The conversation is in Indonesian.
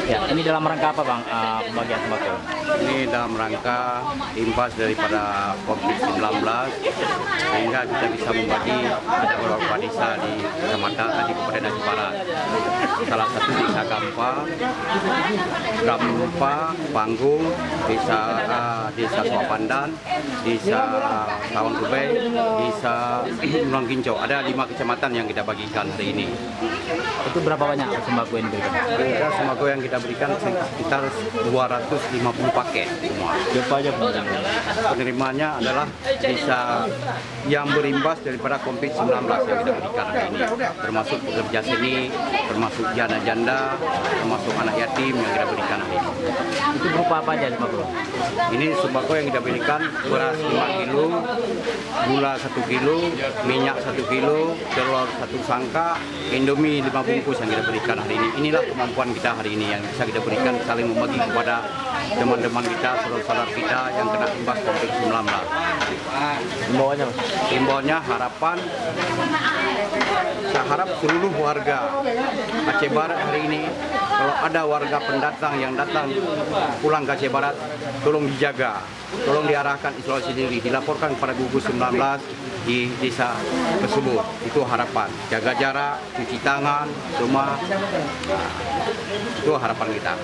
Ya, ini dalam rangka apa Bang pembagian sembako? Ini dalam rangka imbas daripada COVID-19 sehingga kita bisa membagi ada beberapa desa di kecamatan di Kabupaten Aceh Barat. Salah satu desa Gampa, Panggung, desa Suapandan, desa Tawang Dubai, desa Ulang Ginjau. Ada 5 kecamatan yang kita bagikan hari ini. Itu berapa banyak sembako yang diberikan? Sembako yang kita berikan sekitar 250 paket semua. Siapa aja penerima? Penerimanya adalah desa yang berimbas daripada COVID-19 yang kita berikan hari ini, termasuk pekerja seni, termasuk janda-janda, termasuk anak yatim yang kita berikan hari ini. Itu berupa apa aja sembako? Ini sembako yang kita berikan beras 5 kilo, gula 1 kilo, minyak 1 kilo, telur 1 sangka, Indomie 5 bungkus yang kita berikan hari ini. Inilah kemampuan kita hari ini yang bisa kita berikan, saling membagi kepada teman-teman kita, saudara-saudara kita yang kena imbas COVID-19. Himbauannya Mas? Himbauannya harapan, saya harap seluruh warga Aceh Barat hari ini, kalau ada warga pendatang yang datang pulang ke Aceh Barat, tolong dijaga, tolong diarahkan isolasi diri, dilaporkan kepada gugus 19 di desa tersebut. Itu harapan, jaga jarak, cuci tangan, semua, itu harapan kita.